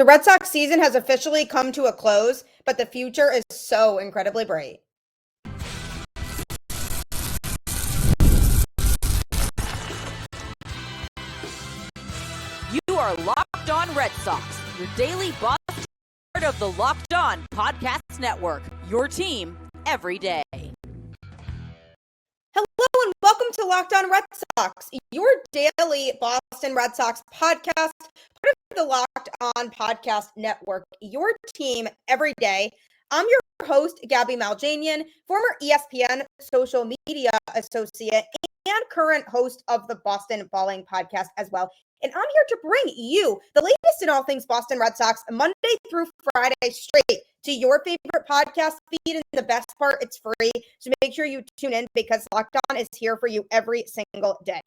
The Red Sox season has officially come to a close, but the future is so incredibly bright. You are Locked On Red Sox, your daily Boston part of the Locked On Podcast Network, your team every day. Hello and welcome to Locked On Red Sox, your daily Boston Red Sox podcast, part of the Locked On Podcast Network, your team every day. I'm your host, Gabby Maljanian, former ESPN social media associate and current host of the Boston Balling podcast as well. And I'm here to bring you the latest in all things Boston Red Sox Monday through Friday straight to your favorite podcast feed. And the best part, it's free. So make sure you tune in because Locked On is here for you every single day.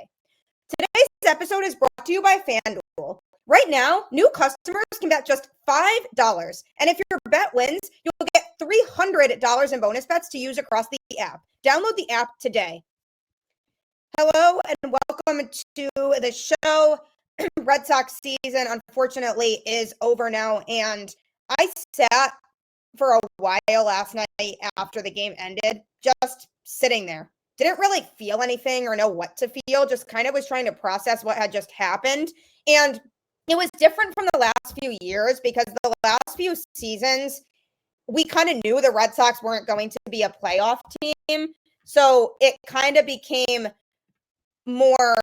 Today's episode is brought to you by FanDuel. Right now, new customers can bet just $5. And if your bet wins, you'll get $300 in bonus bets to use across the app. Download the app today. Hello and welcome to the show. Red Sox season, unfortunately, is over now. And I sat for a while last night after the game ended, just sitting there. Didn't really feel anything or know what to feel, just kind of was trying to process what had just happened. And it was different from the last few years because the last few seasons, we kind of knew the Red Sox weren't going to be a playoff team. So it kind of became more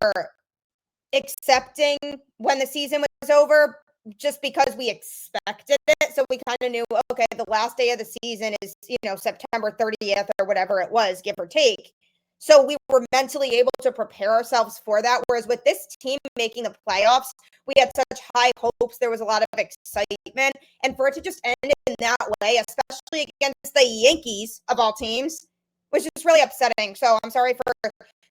accepting when the season was over just because we expected it. So we kind of knew, okay, the last day of the season is, September 30th or whatever it was, give or take. So we were mentally able to prepare ourselves for that. Whereas with this team making the playoffs, we had such high hopes. There was a lot of excitement. And for it to just end in that way, especially against the Yankees of all teams, was just really upsetting. So I'm sorry for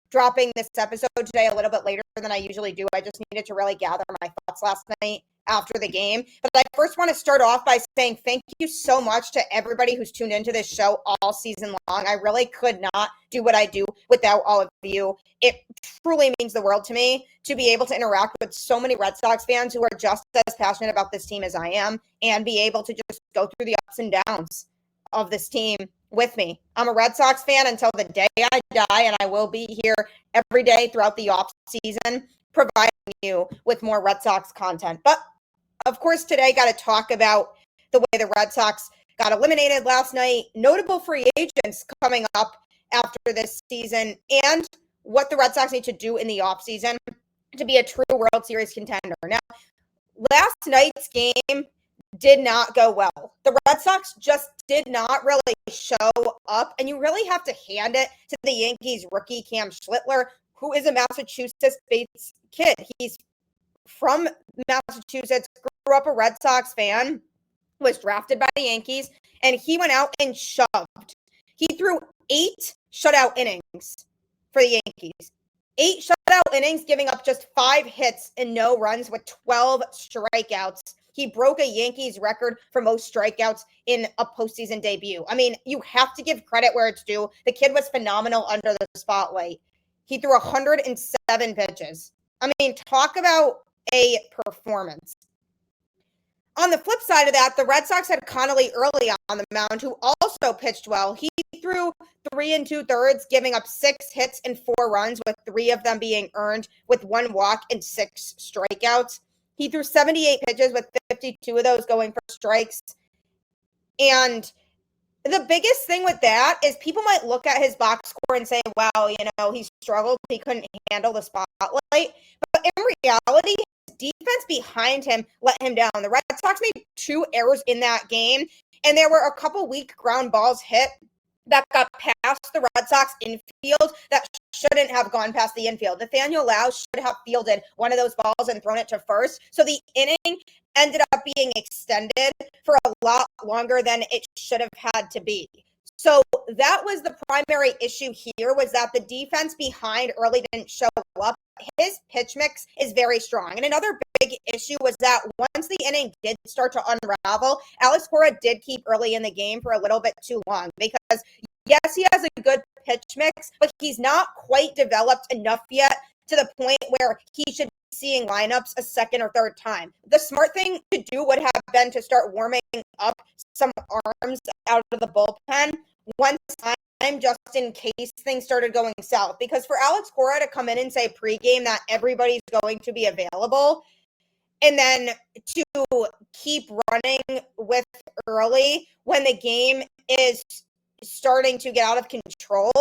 dropping this episode today a little bit later than I usually do. I just needed to really gather my thoughts last night after the game. But I first want to start off by saying thank you so much to everybody who's tuned into this show all season long. I really could not do what I do without all of you. It truly means the world to me to be able to interact with so many Red Sox fans who are just as passionate about this team as I am and be able to just go through the ups and downs of this team with me. I'm a Red Sox fan until the day I die, and I will be here every day throughout the off season, providing you with more Red Sox content. But of course, today got to talk about the way the Red Sox got eliminated last night, notable free agents coming up after this season, and what the Red Sox need to do in the off season to be a true World Series contender. Now, last night's game did not go well. The Red Sox just did not really show up, and you really have to hand it to the Yankees rookie Cam Schlittler, who is a Massachusetts-based kid. He's from Massachusetts, grew up a Red Sox fan, was drafted by the Yankees, and he went out and shoved. He threw 8 shutout innings for the Yankees. 8 shutout innings, giving up just 5 hits and no runs with 12 strikeouts. He broke a Yankees record for most strikeouts in a postseason debut. I mean, you have to give credit where it's due. The kid was phenomenal under the spotlight. He threw 107 pitches. I mean, talk about a performance. On the flip side of that, the Red Sox had Connolly early on the mound, who also pitched well. He threw 3 2/3, giving up 6 hits and 4 runs, with 3 of them being earned, with 1 walk and 6 strikeouts. He threw 78 pitches, with 52 of those going for strikes. And the biggest thing with that is people might look at his box score and say, wow, he struggled. He couldn't handle the spotlight. But in reality, his defense behind him let him down. The Red Sox made 2 errors in that game, and there were a couple weak ground balls hit that got past the Red Sox infield that shouldn't have gone past the infield. Nathaniel Lau should have fielded one of those balls and thrown it to first. So the inning ended up being extended for a lot longer than it should have had to be. So that was the primary issue here, was that the defense behind early didn't show up. His pitch mix is very strong. And another big issue was that once the inning did start to unravel, Alex Cora did keep early in the game for a little bit too long because, yes, he has a good pitch mix, but he's not quite developed enough yet to the point where he should be seeing lineups a second or third time. The smart thing to do would have been to start warming up some arms out of the bullpen one time, just in case things started going south. Because for Alex Cora to come in and say pregame that everybody's going to be available, and then to keep running with early when the game is starting to get out of control,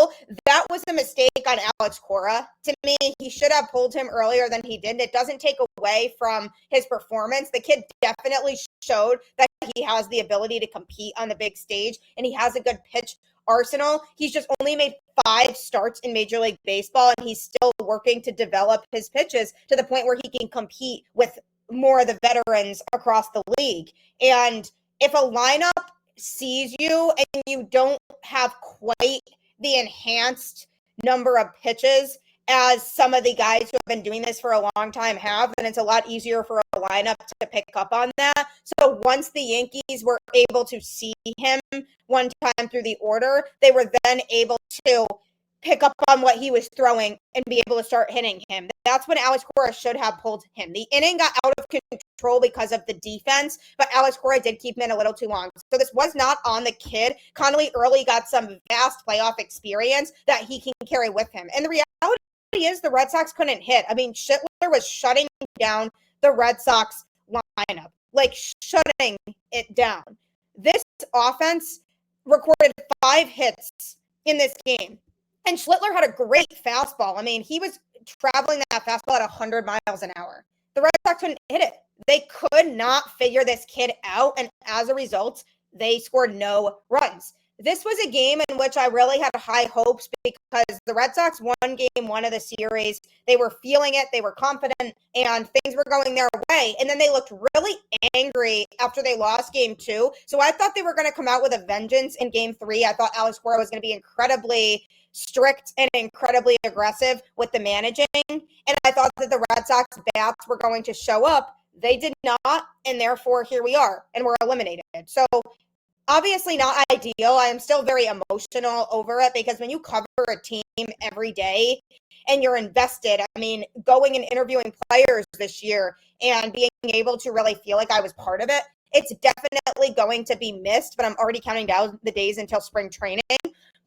that was a mistake on Alex Cora. To me, he should have pulled him earlier than he did. It doesn't take away from his performance. The kid definitely showed that he has the ability to compete on the big stage, and he has a good pitch arsenal. He's just only made 5 starts in Major League Baseball, and he's still working to develop his pitches to the point where he can compete with more of the veterans across the league. And if a lineup sees you and you don't have quite the enhanced number of pitches as some of the guys who have been doing this for a long time have, then it's a lot easier for a lineup to pick up on that. So once the Yankees were able to see him one time through the order, they were then able to pick up on what he was throwing and be able to start hitting him. That's when Alex Cora should have pulled him. The inning got out of control because of the defense, but Alex Cora did keep him in a little too long. So this was not on the kid. Connolly early got some vast playoff experience that he can carry with him. And the reality is the Red Sox couldn't hit. I mean, Schlittler was shutting down the Red Sox lineup, like shutting it down. This offense recorded 5 hits in this game. And Schlittler had a great fastball. I mean, he was traveling that fastball at 100 miles an hour. The Red Sox couldn't hit it. They could not figure this kid out, and as a result, they scored no runs. This was a game in which I really had high hopes because the Red Sox won game 1 of the series. They were feeling it. They were confident, and things were going their way. And then they looked really angry after they lost game 2. So I thought they were going to come out with a vengeance in game 3. I thought Alex Cora was going to be incredibly strict and incredibly aggressive with the managing. And I thought that the Red Sox bats were going to show up. They did not, and therefore here we are, and we're eliminated. So obviously not ideal. I am still very emotional over it because when you cover a team every day and you're invested, I mean, going and interviewing players this year and being able to really feel like I was part of it, it's definitely going to be missed, but I'm already counting down the days until spring training.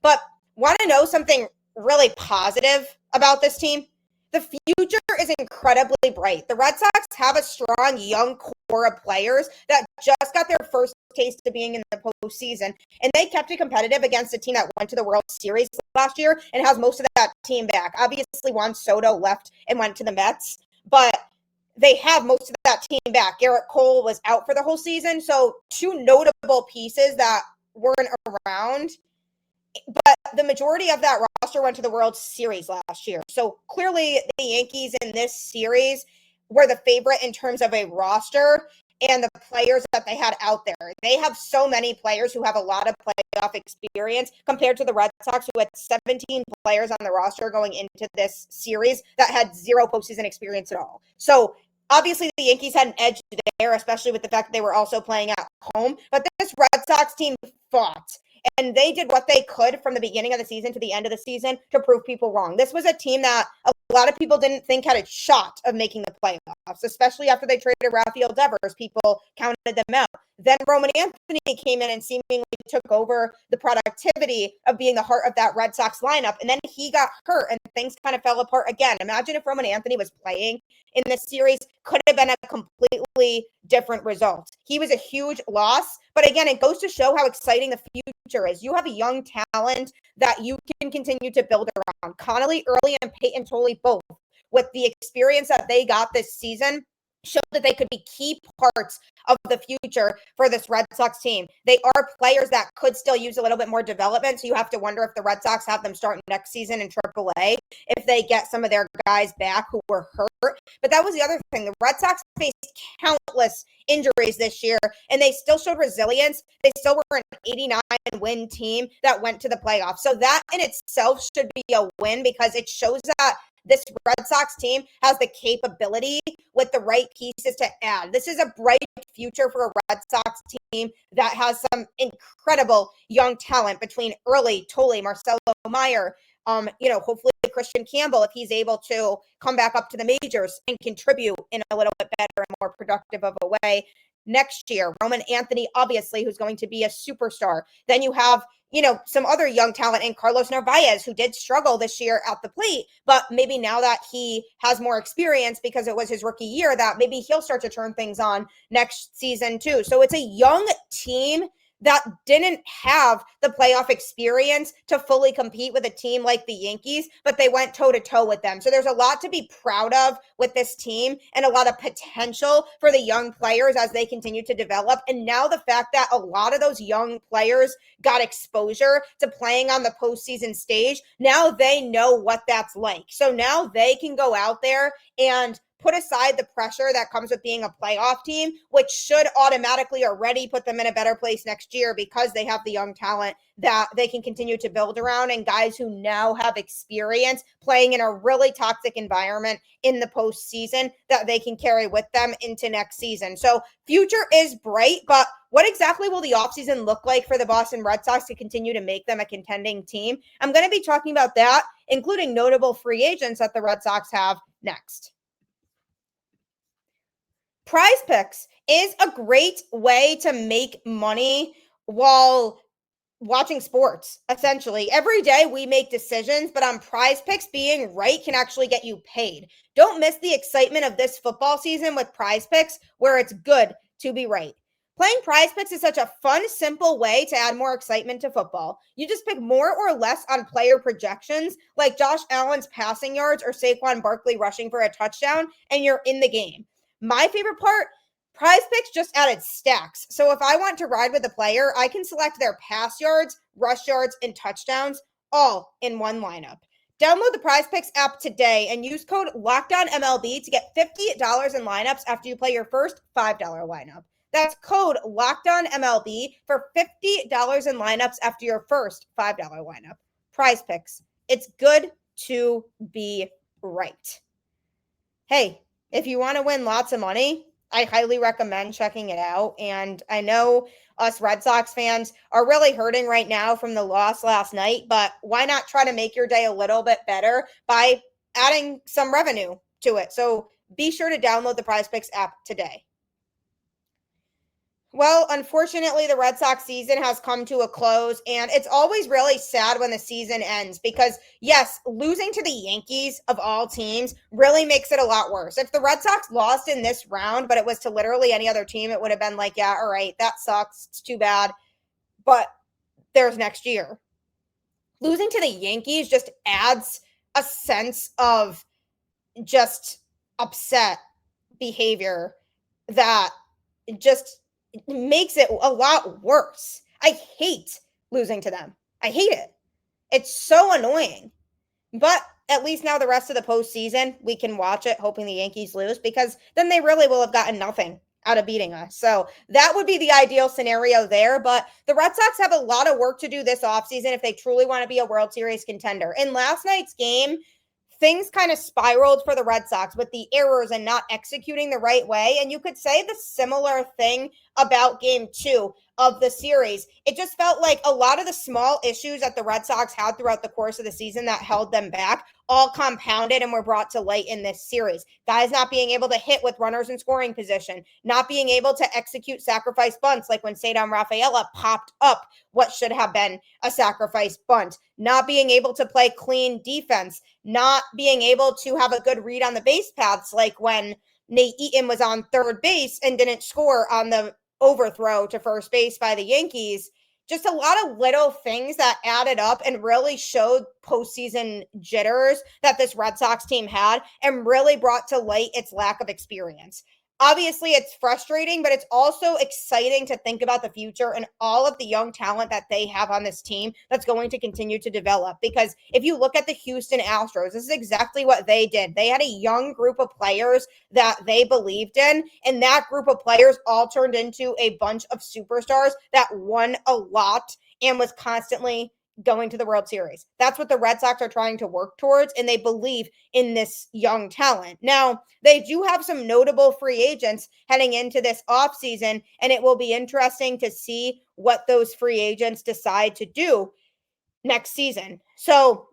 But want to know something really positive about this team? The future is incredibly bright. The Red Sox have a strong young core of players that just got their first taste of being in the postseason, and they kept it competitive against a team that went to the World Series last year and has most of that team back. Obviously, Juan Soto left and went to the Mets, but they have most of that team back. Garrett Cole was out for the whole season, so 2 notable pieces that weren't around. But the majority of that roster went to the World Series last year. So clearly the Yankees in this series were the favorite in terms of a roster and the players that they had out there. They have so many players who have a lot of playoff experience compared to the Red Sox, who had 17 players on the roster going into this series that had 0 postseason experience at all. So obviously the Yankees had an edge there, especially with the fact that they were also playing at home. But this Red Sox team fought. And they did what they could from the beginning of the season to the end of the season to prove people wrong. This was a team that a lot of people didn't think had a shot of making the playoffs, especially after they traded Rafael Devers. People counted them out. Then Roman Anthony came in and seemingly took over the productivity of being the heart of that Red Sox lineup. And then he got hurt and things kind of fell apart again. Imagine if Roman Anthony was playing in this series, could have been a completely different result. He was a huge loss. But again, it goes to show how exciting the future is. You have a young talent that you can continue to build around. Connolly early and Peyton Tolley both, with the experience that they got this season, showed that they could be key parts of the future for this Red Sox team. They are players that could still use a little bit more development, so you have to wonder if the Red Sox have them start next season in AAA, if they get some of their guys back who were hurt. But that was the other thing. The Red Sox faced countless injuries this year, and they still showed resilience. They still were an 89-win team that went to the playoffs. So that in itself should be a win because it shows that this Red Sox team has the capability with the right pieces to add. This is a bright future for a Red Sox team that has some incredible young talent between Early, Tolley, Marcelo Meyer, Hopefully Christian Campbell, if he's able to come back up to the majors and contribute in a little bit better and more productive of a way next year. Roman Anthony, obviously, who's going to be a superstar. Then you have some other young talent in Carlos Narvaez, who did struggle this year at the plate, but maybe now that he has more experience because it was his rookie year, that maybe he'll start to turn things on next season too. So it's a young team that didn't have the playoff experience to fully compete with a team like the Yankees, but they went toe-to-toe with them. So there's a lot to be proud of with this team and a lot of potential for the young players as they continue to develop. And now the fact that a lot of those young players got exposure to playing on the postseason stage, now they know what that's like. So now they can go out there and put aside the pressure that comes with being a playoff team, which should automatically already put them in a better place next year because they have the young talent that they can continue to build around and guys who now have experience playing in a really toxic environment in the postseason that they can carry with them into next season. So future is bright, but what exactly will the offseason look like for the Boston Red Sox to continue to make them a contending team? I'm going to be talking about that, including notable free agents that the Red Sox have next. PrizePicks is a great way to make money while watching sports, essentially. Every day we make decisions, but on PrizePicks, being right can actually get you paid. Don't miss the excitement of this football season with PrizePicks, where it's good to be right. Playing PrizePicks is such a fun, simple way to add more excitement to football. You just pick more or less on player projections, like Josh Allen's passing yards or Saquon Barkley rushing for a touchdown, and you're in the game. My favorite part, PrizePicks just added stacks. So if I want to ride with a player, I can select their pass yards, rush yards, and touchdowns all in one lineup. Download the PrizePicks app today and use code LOCKDOWNMLB to get $50 in lineups after you play your first $5 lineup. That's code LOCKDOWNMLB for $50 in lineups after your first $5 lineup. PrizePicks. It's good to be right. Hey, if you want to win lots of money, I highly recommend checking it out. And I know us Red Sox fans are really hurting right now from the loss last night, but why not try to make your day a little bit better by adding some revenue to it? So be sure to download the PrizePicks app today. Well, unfortunately, the Red Sox season has come to a close, and it's always really sad when the season ends because, yes, losing to the Yankees of all teams really makes it a lot worse. If the Red Sox lost in this round, but it was to literally any other team, it would have been like, yeah, all right, that sucks. It's too bad. But there's next year. Losing to the Yankees just adds a sense of just upset behavior that just makes it a lot worse. I hate losing to them. I hate it. It's so annoying. But at least now the rest of the postseason, we can watch it hoping the Yankees lose because then they really will have gotten nothing out of beating us. So that would be the ideal scenario there. But the Red Sox have a lot of work to do this offseason if they truly want to be a World Series contender. In last night's game, things kind of spiraled for the Red Sox with the errors and not executing the right way. And you could say the similar thing about game 2 of the series. It just felt like a lot of the small issues that the Red Sox had throughout the course of the season that held them back all compounded and were brought to light in this series. Guys not being able to hit with runners in scoring position, not being able to execute sacrifice bunts like when Cedar Rafaela popped up what should have been a sacrifice bunt, not being able to play clean defense, not being able to have a good read on the base paths like when Nate Eaton was on third base and didn't score on the overthrow to first base by the Yankees. Just a lot of little things that added up and really showed postseason jitters that this Red Sox team had and really brought to light its lack of experience. Obviously, it's frustrating, but it's also exciting to think about the future and all of the young talent that they have on this team that's going to continue to develop. Because if you look at the Houston Astros, this is exactly what they did. They had a young group of players that they believed in, and that group of players all turned into a bunch of superstars that won a lot and was constantly going to the World Series. That's what the Red Sox are trying to work towards, and they believe in this young talent. Now, they do have some notable free agents heading into this offseason, and it will be interesting to see what those free agents decide to do next season. So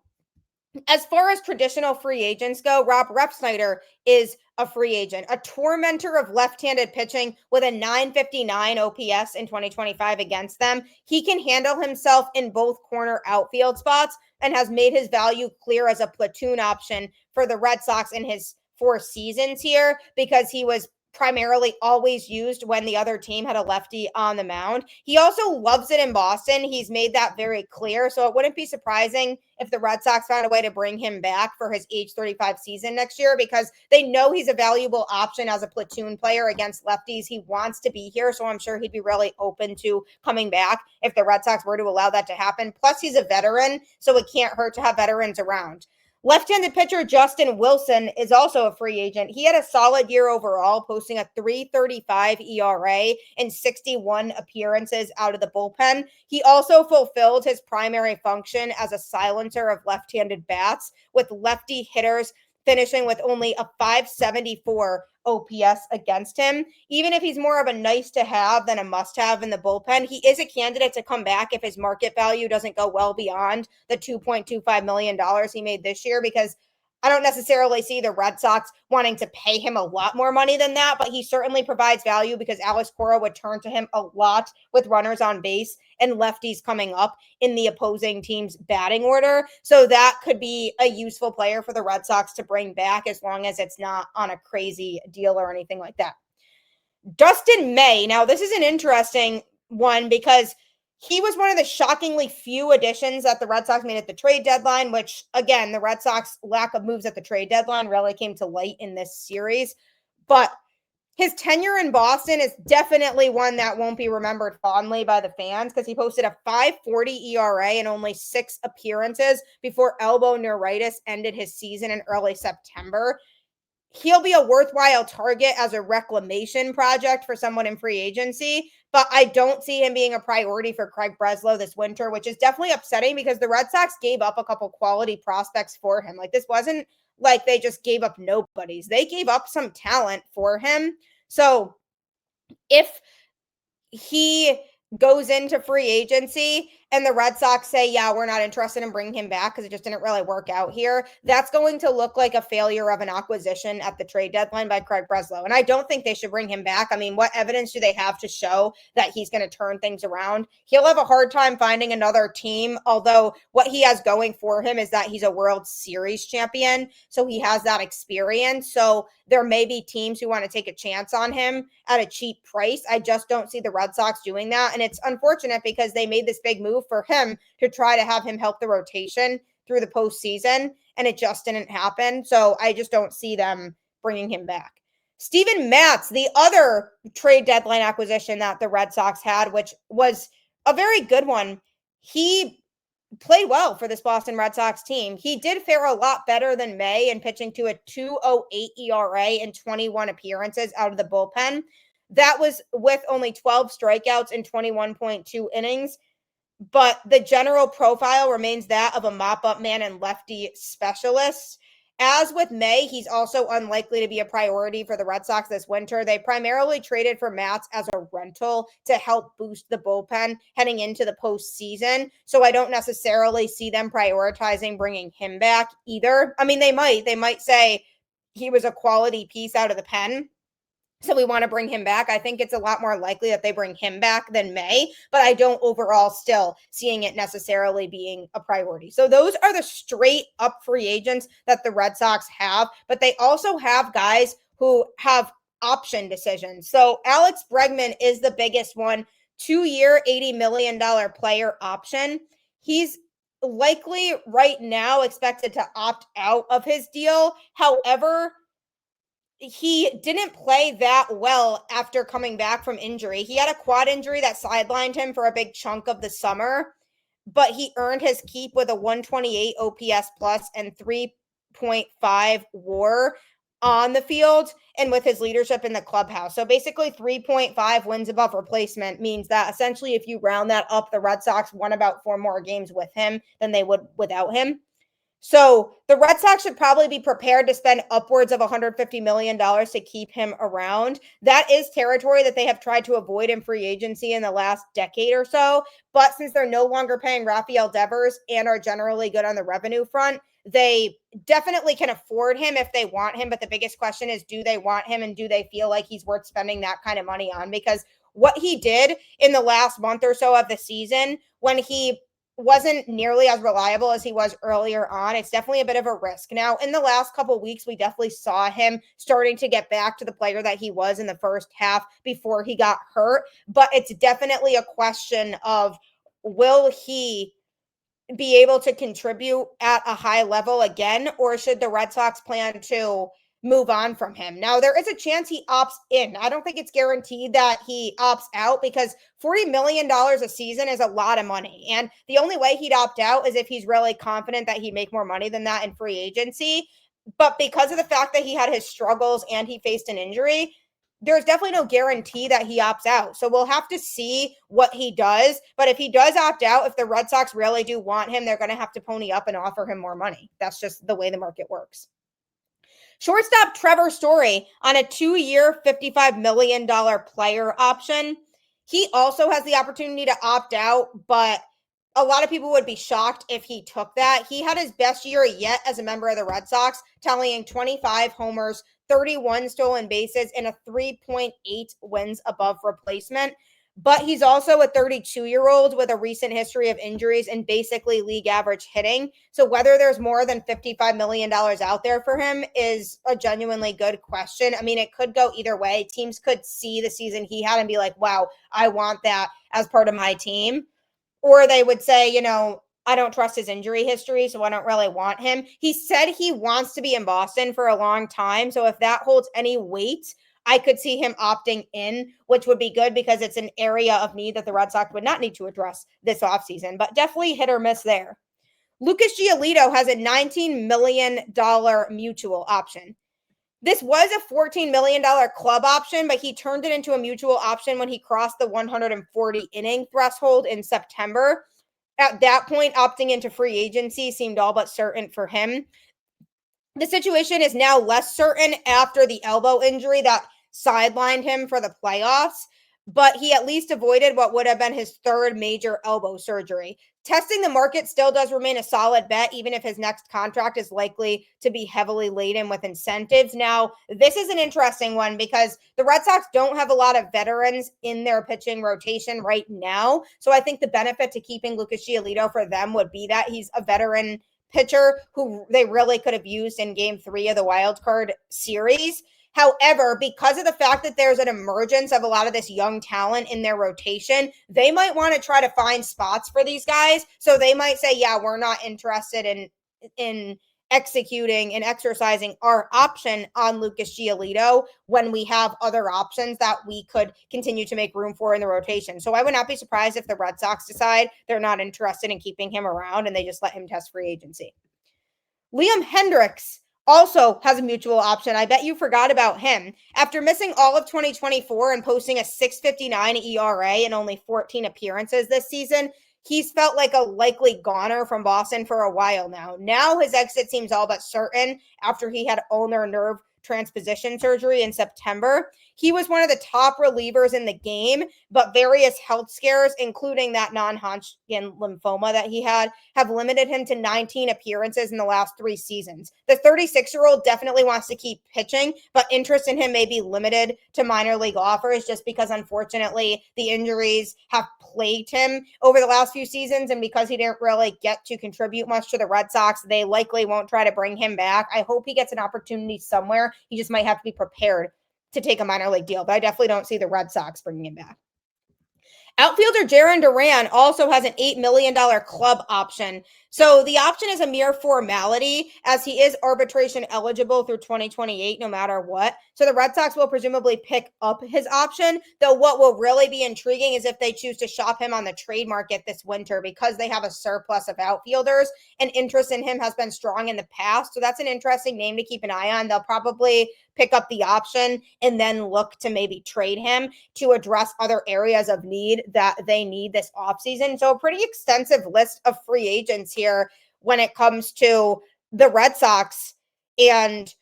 As far as traditional free agents go, Rob Refsnyder is a free agent, a tormentor of left-handed pitching with a 959 OPS in 2025 against them. He can handle himself in both corner outfield spots and has made his value clear as a platoon option for the Red Sox in his 4 seasons here because he was primarily always used when the other team had a lefty on the mound. He also loves it in Boston. He's made that very clear. So it wouldn't be surprising if the Red Sox found a way to bring him back for his age 35 season next year because they know he's a valuable option as a platoon player against lefties. He wants to be here. So I'm sure he'd be really open to coming back if the Red Sox were to allow that to happen. Plus, he's a veteran, so it can't hurt to have veterans around. Left-handed pitcher Justin Wilson is also a free agent. He had a solid year overall, posting a 3.35 ERA in 61 appearances out of the bullpen. He also fulfilled his primary function as a silencer of left-handed bats, with lefty hitters finishing with only a 574 OPS against him. Even if he's more of a nice to have than a must have in the bullpen, he is a candidate to come back if his market value doesn't go well beyond the $2.25 million he made this year, because I don't necessarily see the Red Sox wanting to pay him a lot more money than that, but he certainly provides value because Alex Cora would turn to him a lot with runners on base and lefties coming up in the opposing team's batting order. So that could be a useful player for the Red Sox to bring back as long as it's not on a crazy deal or anything like that. Dustin May. Now, this is an interesting one because he was one of the shockingly few additions that the Red Sox made at the trade deadline, which, again, the Red Sox lack of moves at the trade deadline really came to light in this series. But his tenure in Boston is definitely one that won't be remembered fondly by the fans because he posted a 5.40 ERA in only 6 appearances before elbow neuritis ended his season in early September. He'll be a worthwhile target as a reclamation project for someone in free agency, but I don't see him being a priority for Craig Breslow this winter, which is definitely upsetting because the Red Sox gave up a couple quality prospects for him. Like, this wasn't like they just gave up nobodies. They gave up some talent for him. So if he goes into free agency and the Red Sox say, yeah, we're not interested in bringing him back because it just didn't really work out here, that's going to look like a failure of an acquisition at the trade deadline by Craig Breslow. And I don't think they should bring him back. I mean, what evidence do they have to show that he's going to turn things around? He'll have a hard time finding another team, although what he has going for him is that he's a World Series champion, so he has that experience. So there may be teams who want to take a chance on him at a cheap price. I just don't see the Red Sox doing that. And it's unfortunate because they made this big move for him to try to have him help the rotation through the postseason, and it just didn't happen. So I just don't see them bringing him back. Steven Matz, the other trade deadline acquisition that the Red Sox had, which was a very good one. He played well for this Boston Red Sox team. He did fare a lot better than May in pitching to a 2.08 ERA in 21 appearances out of the bullpen. That was with only 12 strikeouts in 21.2 innings. But the general profile remains that of a mop-up man and lefty specialist. As with May, he's also unlikely to be a priority for the Red Sox this winter. They primarily traded for Matz as a rental to help boost the bullpen heading into the postseason. So I don't necessarily see them prioritizing bringing him back either. I mean, they might say he was a quality piece out of the pen, so we want to bring him back. I think it's a lot more likely that they bring him back than May, but I don't overall still seeing it necessarily being a priority. So those are the straight up free agents that the Red Sox have, but they also have guys who have option decisions. So Alex Bregman is the biggest one, 2-year, $80 million player option. He's likely right now expected to opt out of his deal. However, he didn't play that well after coming back from injury. He had a quad injury that sidelined him for a big chunk of the summer, but he earned his keep with a 128 OPS plus and 3.5 WAR on the field and with his leadership in the clubhouse. So basically 3.5 wins above replacement means that essentially if you round that up, the Red Sox won about 4 more games with him than they would without him. So the Red Sox should probably be prepared to spend upwards of $150 million to keep him around. That is territory that they have tried to avoid in free agency in the last decade or so. But since they're no longer paying Rafael Devers and are generally good on the revenue front, they definitely can afford him if they want him. But the biggest question is, do they want him and do they feel like he's worth spending that kind of money on? Because what he did in the last month or so of the season, when he wasn't nearly as reliable as he was earlier on, it's definitely a bit of a risk. Now, in the last couple of weeks, we definitely saw him starting to get back to the player that he was in the first half before he got hurt. But it's definitely a question of, will he be able to contribute at a high level again, or should the Red Sox plan to move on from him? Now, there is a chance he opts in. I don't think it's guaranteed that he opts out, because $40 million a season is a lot of money. And the only way he'd opt out is if he's really confident that he'd make more money than that in free agency. But because of the fact that he had his struggles and he faced an injury, there's definitely no guarantee that he opts out. So we'll have to see what he does. But if he does opt out, if the Red Sox really do want him, they're going to have to pony up and offer him more money. That's just the way the market works. Shortstop Trevor Story on a 2-year, $55 million player option. He also has the opportunity to opt out, but a lot of people would be shocked if he took that. He had his best year yet as a member of the Red Sox, tallying 25 homers, 31 stolen bases, and a 3.8 wins above replacement. But he's also a 32-year-old with a recent history of injuries and basically league average hitting. So whether there's more than $55 million out there for him is a genuinely good question. I mean, it could go either way. Teams could see the season he had and be like, wow, I want that as part of my team. Or they would say, I don't trust his injury history, so I don't really want him. He said he wants to be in Boston for a long time. So if that holds any weight, I could see him opting in, which would be good because it's an area of need that the Red Sox would not need to address this offseason, but definitely hit or miss there. Lucas Giolito has a $19 million mutual option. This was a $14 million club option, but he turned it into a mutual option when he crossed the 140 inning threshold in September. At that point, opting into free agency seemed all but certain for him. The situation is now less certain after the elbow injury that sidelined him for the playoffs, but he at least avoided what would have been his third major elbow surgery. Testing the market still does remain a solid bet, even if his next contract is likely to be heavily laden with incentives. Now, this is an interesting one because the Red Sox don't have a lot of veterans in their pitching rotation right now. So I think the benefit to keeping Lucas Giolito for them would be that he's a veteran pitcher who they really could have used in game 3 of the wild card series. However, because of the fact that there's an emergence of a lot of this young talent in their rotation, they might want to try to find spots for these guys. So they might say, yeah, we're not interested in executing and exercising our option on Lucas Giolito when we have other options that we could continue to make room for in the rotation. So I would not be surprised if the Red Sox decide they're not interested in keeping him around and they just let him test free agency. Liam Hendriks also has a mutual option. I bet you forgot about him. After missing all of 2024 and posting a 6.59 ERA in only 14 appearances this season, he's felt like a likely goner from Boston for a while now. Now his exit seems all but certain after he had ulnar nerve transposition surgery in September. He was one of the top relievers in the game, but various health scares, including that non-Hodgkin lymphoma that he had, have limited him to 19 appearances in the last 3 seasons. The 36-year-old definitely wants to keep pitching, but interest in him may be limited to minor league offers just because, unfortunately, the injuries have plagued him over the last few seasons, and because he didn't really get to contribute much to the Red Sox, they likely won't try to bring him back. I hope he gets an opportunity somewhere. He just might have to be prepared to take a minor league deal, but I definitely don't see the Red Sox bringing him back. Outfielder Jarren Duran also has an $8 million club option. So the option is a mere formality as he is arbitration eligible through 2028 no matter what. So the Red Sox will presumably pick up his option, though what will really be intriguing is if they choose to shop him on the trade market this winter because they have a surplus of outfielders and interest in him has been strong in the past. So that's an interesting name to keep an eye on. They'll probably pick up the option and then look to maybe trade him to address other areas of need that they need this offseason. So a pretty extensive list of free agents here when it comes to the Red Sox and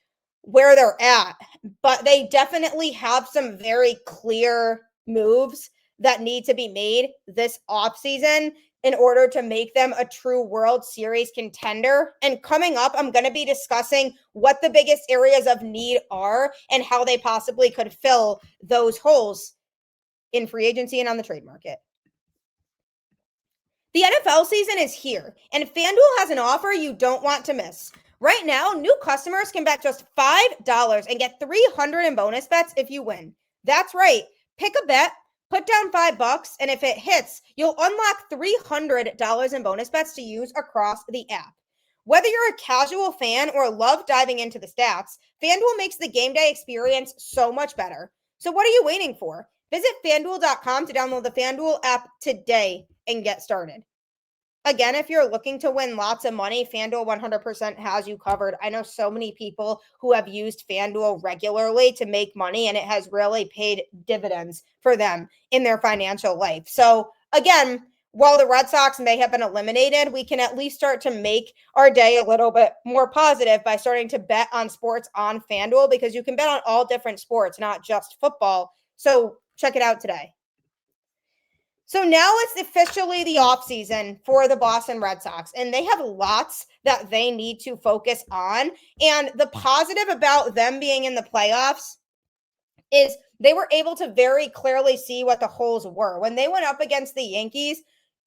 where they're at. But they definitely have some very clear moves that need to be made this offseason in order to make them a true World Series contender. And coming up, I'm going to be discussing what the biggest areas of need are and how they possibly could fill those holes in free agency and on the trade market. The NFL season is here, and FanDuel has an offer you don't want to miss. Right now, new customers can bet just $5 and get $300 in bonus bets if you win. That's right. Pick a bet, put down $5, and if it hits, you'll unlock $300 in bonus bets to use across the app. Whether you're a casual fan or love diving into the stats, FanDuel makes the game day experience so much better. So what are you waiting for? Visit FanDuel.com to download the FanDuel app today and get started. Again, if you're looking to win lots of money, FanDuel 100% has you covered. I know so many people who have used FanDuel regularly to make money, and it has really paid dividends for them in their financial life. So again, while the Red Sox may have been eliminated, we can at least start to make our day a little bit more positive by starting to bet on sports on FanDuel, because you can bet on all different sports, not just football. So check it out today. So now it's officially the offseason for the Boston Red Sox, and they have lots that they need to focus on. And the positive about them being in the playoffs is they were able to very clearly see what the holes were. When they went up against the Yankees,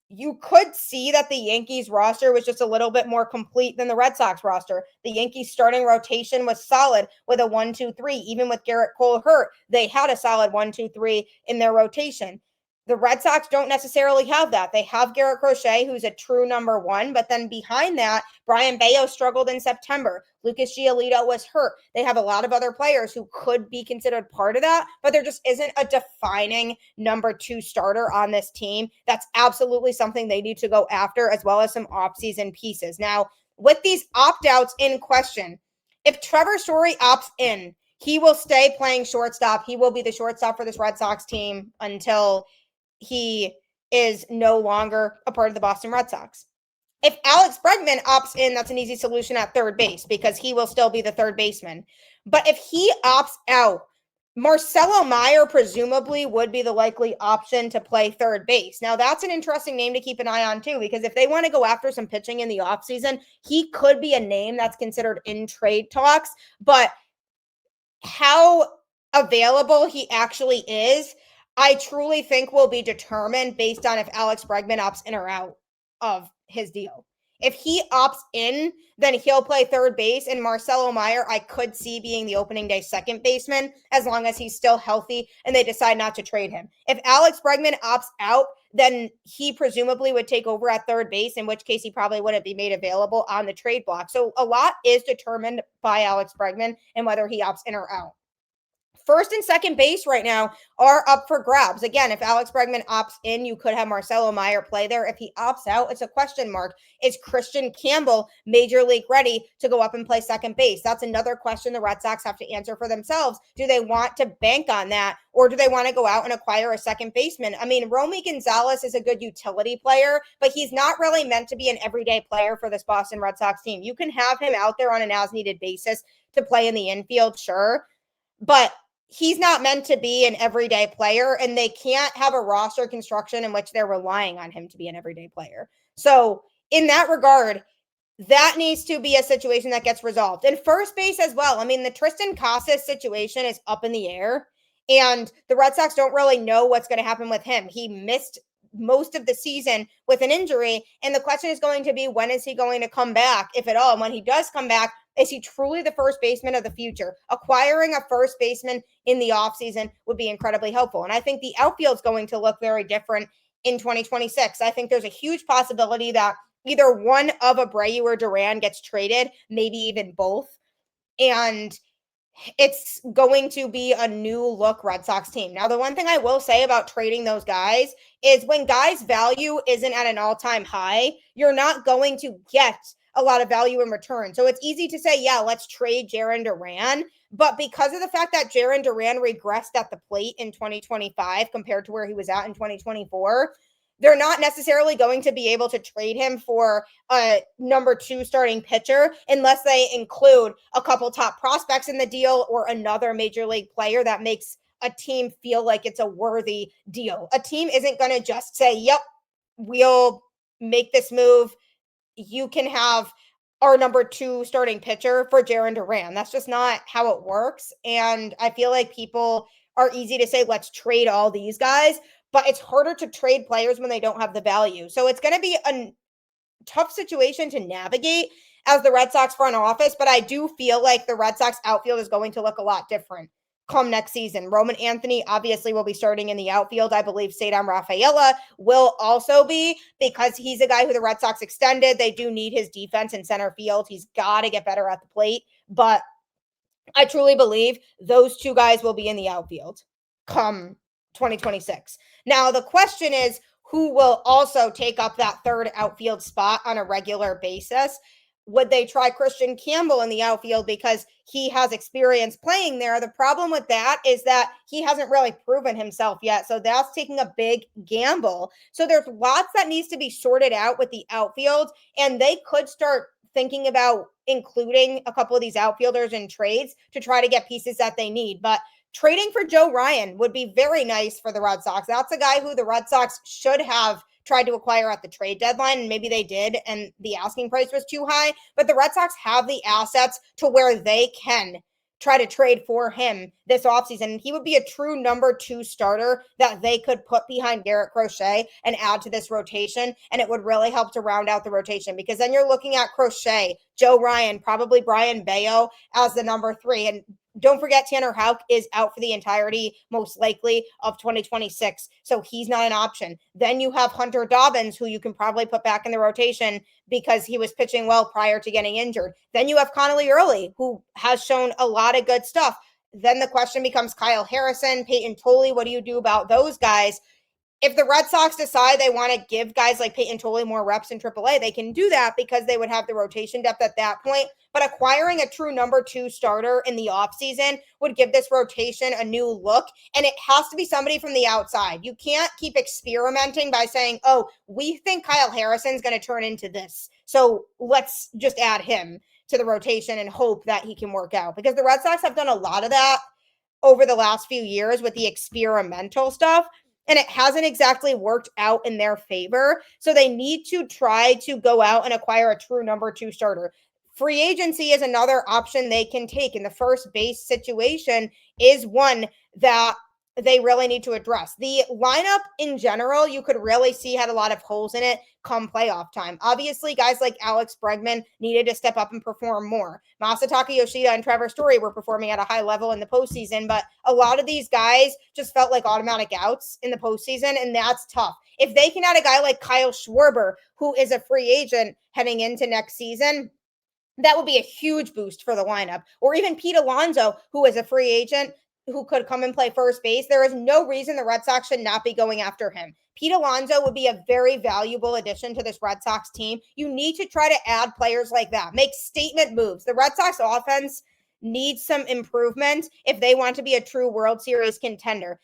you could see that the Yankees roster was just a little bit more complete than the Red Sox roster. The Yankees starting rotation was solid with a 1-2-3. Even with Garrett Cole hurt, they had a solid 1-2-3 in their rotation. The Red Sox don't necessarily have that. They have Garrett Crochet, who's a true number one, but then behind that, Brian Bayo struggled in September. Lucas Giolito was hurt. They have a lot of other players who could be considered part of that, but there just isn't a defining number two starter on this team. That's absolutely something they need to go after, as well as some offseason pieces. Now, with these opt-outs in question, if Trevor Story opts in, he will stay playing shortstop. He will be the shortstop for this Red Sox team until he is no longer a part of the Boston Red Sox. If Alex Bregman opts in, that's an easy solution at third base because he will still be the third baseman. But if he opts out, Marcelo Meyer presumably would be the likely option to play third base. Now, that's an interesting name to keep an eye on, too, because if they want to go after some pitching in the offseason, he could be a name that's considered in trade talks. But how available he actually is, I truly think will be determined based on if Alex Bregman opts in or out of his deal. If he opts in, then he'll play third base, and Marcelo Meyer I could see being the opening day second baseman as long as he's still healthy and they decide not to trade him. If Alex Bregman opts out, then he presumably would take over at third base, in which case he probably wouldn't be made available on the trade block. So a lot is determined by Alex Bregman and whether he opts in or out. First and second base right now are up for grabs. Again, if Alex Bregman opts in, you could have Marcelo Meyer play there. If he opts out, it's a question mark. Is Christian Campbell major league ready to go up and play second base? That's another question the Red Sox have to answer for themselves. Do they want to bank on that, or do they want to go out and acquire a second baseman? I mean, Romy Gonzalez is a good utility player, but he's not really meant to be an everyday player for this Boston Red Sox team. You can have him out there on an as-needed basis to play in the infield, sure, but he's not meant to be an everyday player, and they can't have a roster construction in which they're relying on him to be an everyday player. So in that regard, that needs to be a situation that gets resolved. And first base as well. I mean, the Tristan Casas situation is up in the air, and the Red Sox don't really know what's going to happen with him. He missed most of the season with an injury, and the question is going to be, when is he going to come back, if at all? And when he does come back, is he truly the first baseman of the future? Acquiring a first baseman in the offseason would be incredibly helpful. And I think the outfield is going to look very different in 2026. I think there's a huge possibility that either one of Abreu or Duran gets traded, maybe even both. And it's going to be a new look Red Sox team. Now, the one thing I will say about trading those guys is when guys' value isn't at an all-time high, you're not going to get a lot of value in return. So it's easy to say, yeah, let's trade Jarren Duran. But because of the fact that Jarren Duran regressed at the plate in 2025 compared to where he was at in 2024, they're not necessarily going to be able to trade him for a number two starting pitcher unless they include a couple top prospects in the deal or another major league player that makes a team feel like it's a worthy deal. A team isn't going to just say, yep, we'll make this move, you can have our number 2 starting pitcher for Jarren Duran. That's just not how it works. And I feel like people are easy to say, let's trade all these guys, but it's harder to trade players when they don't have the value. So it's going to be a tough situation to navigate as the Red Sox front office, but I do feel like the Red Sox outfield is going to look a lot different come next season. Roman Anthony obviously will be starting in the outfield. I believe Cedar Rafaela will also be, because he's a guy who the Red Sox extended. They do need his defense in center field. He's got to get better at the plate, but I truly believe those 2 guys will be in the outfield come 2026. Now, the question is, who will also take up that third outfield spot on a regular basis? Would they try Christian Campbell in the outfield because he has experience playing there? The problem with that is that he hasn't really proven himself yet. So that's taking a big gamble. So there's lots that needs to be sorted out with the outfield, and they could start thinking about including a couple of these outfielders in trades to try to get pieces that they need. But trading for Joe Ryan would be very nice for the Red Sox. That's a guy who the Red Sox should have tried to acquire at the trade deadline, and maybe they did, and the asking price was too high. But the Red Sox have the assets to where they can try to trade for him this offseason. He would be a true number 2 starter that they could put behind Garrett Crochet and add to this rotation. And it would really help to round out the rotation, because then you're looking at Crochet, Joe Ryan, probably Brian Bayo as the number 3. And don't forget, Tanner Houck is out for the entirety, most likely, of 2026. So he's not an option. Then you have Hunter Dobbins, who you can probably put back in the rotation because he was pitching well prior to getting injured. Then you have Connolly Early, who has shown a lot of good stuff. Then the question becomes Kyle Harrison, Peyton Tolley. What do you do about those guys? If the Red Sox decide they want to give guys like Peyton Tolley more reps in AAA, they can do that because they would have the rotation depth at that point. But acquiring a true number 2 starter in the offseason would give this rotation a new look. And it has to be somebody from the outside. You can't keep experimenting by saying, oh, we think Kyle Harrison's going to turn into this, so let's just add him to the rotation and hope that he can work out. Because the Red Sox have done a lot of that over the last few years with the experimental stuff, and it hasn't exactly worked out in their favor. So they need to try to go out and acquire a true number 2 starter. Free agency is another option they can take, and the first base situation is one that they really need to address. The lineup in general, you could really see had a lot of holes in it come playoff time. Obviously, guys like Alex Bregman needed to step up and perform more. Masataka Yoshida and Trevor Story were performing at a high level in the postseason, but a lot of these guys just felt like automatic outs in the postseason, and that's tough. If they can add a guy like Kyle Schwarber, who is a free agent heading into next season, that would be a huge boost for the lineup. Or even Pete Alonso, who is a free agent who could come and play first base. There is no reason the Red Sox should not be going after him. Pete Alonso would be a very valuable addition to this Red Sox team. You need to try to add players like that. Make statement moves. The Red Sox offense needs some improvement if they want to be a true World Series contender.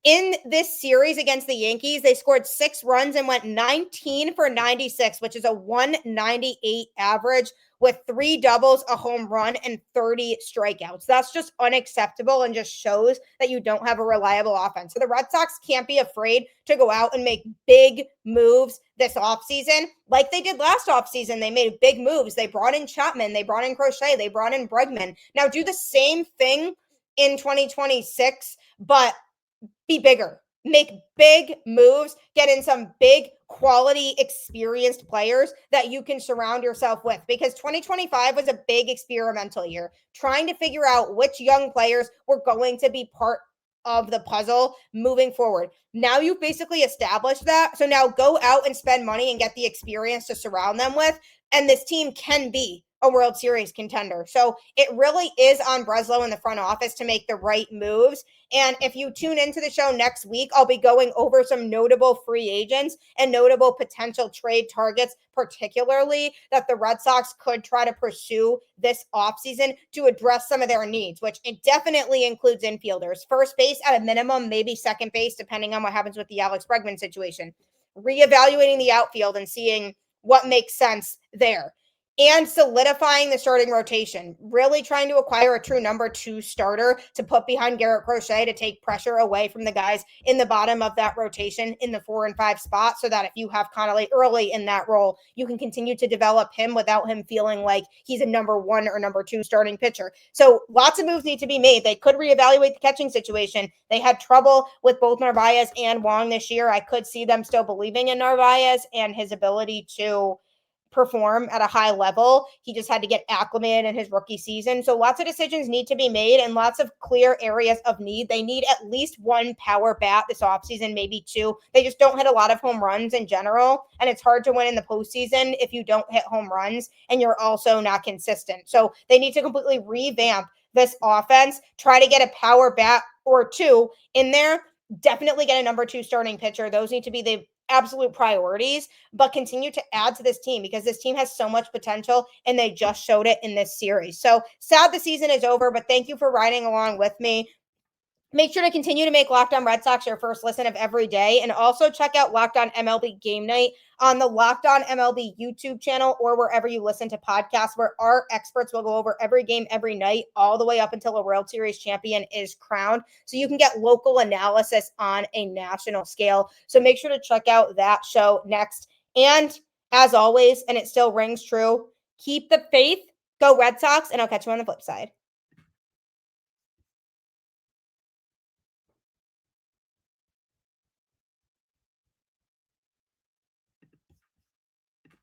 In this series against the Yankees, they scored 6 runs and went 19 for 96, which is a 198 average with 3 doubles, a home run, and 30 strikeouts. That's just unacceptable and just shows that you don't have a reliable offense. So the Red Sox can't be afraid to go out and make big moves this offseason like they did last offseason. They made big moves. They brought in Chapman. They brought in Crochet. They brought in Bregman. Now do the same thing in 2026, but be bigger, make big moves, get in some big quality experienced players that you can surround yourself with, because 2025 was a big experimental year, trying to figure out which young players were going to be part of the puzzle moving forward. Now you've basically established that. So now go out and spend money and get the experience to surround them with. And this team can be a World Series contender. So it really is on Breslow in the front office to make the right moves. And if you tune into the show next week, I'll be going over some notable free agents and notable potential trade targets, particularly that the Red Sox could try to pursue this offseason to address some of their needs, which it definitely includes infielders. First base at a minimum, maybe second base, depending on what happens with the Alex Bregman situation. Reevaluating the outfield and seeing what makes sense there. and solidifying the starting rotation, really trying to acquire a true number 2 starter to put behind Garrett Crochet to take pressure away from the guys in the bottom of that rotation in the 4 and 5 spot, so that if you have Connolly early in that role, you can continue to develop him without him feeling like he's a number 1 or number 2 starting pitcher. So lots of moves need to be made. They could reevaluate the catching situation. They had trouble with both Narvaez and Wong this year. I could see them still believing in Narvaez and his ability to perform at a high level. He just had to get acclimated in his rookie season. So lots of decisions need to be made and lots of clear areas of need. They need at least 1 power bat this offseason, maybe 2. They just don't hit a lot of home runs in general. And it's hard to win in the postseason if you don't hit home runs and you're also not consistent. So they need to completely revamp this offense, try to get a power bat or 2 in there. Definitely get a number 2 starting pitcher. Those need to be the absolute priorities, but continue to add to this team because this team has so much potential and they just showed it in this series. So sad the season is over, but thank you for riding along with me. Make sure to continue to make Locked On Red Sox your first listen of every day. And also check out Locked On MLB Game Night on the Locked On MLB YouTube channel or wherever you listen to podcasts, where our experts will go over every game every night, all the way up until a World Series champion is crowned. So you can get local analysis on a national scale. So make sure to check out that show next. And as always, and it still rings true, keep the faith, go Red Sox, and I'll catch you on the flip side.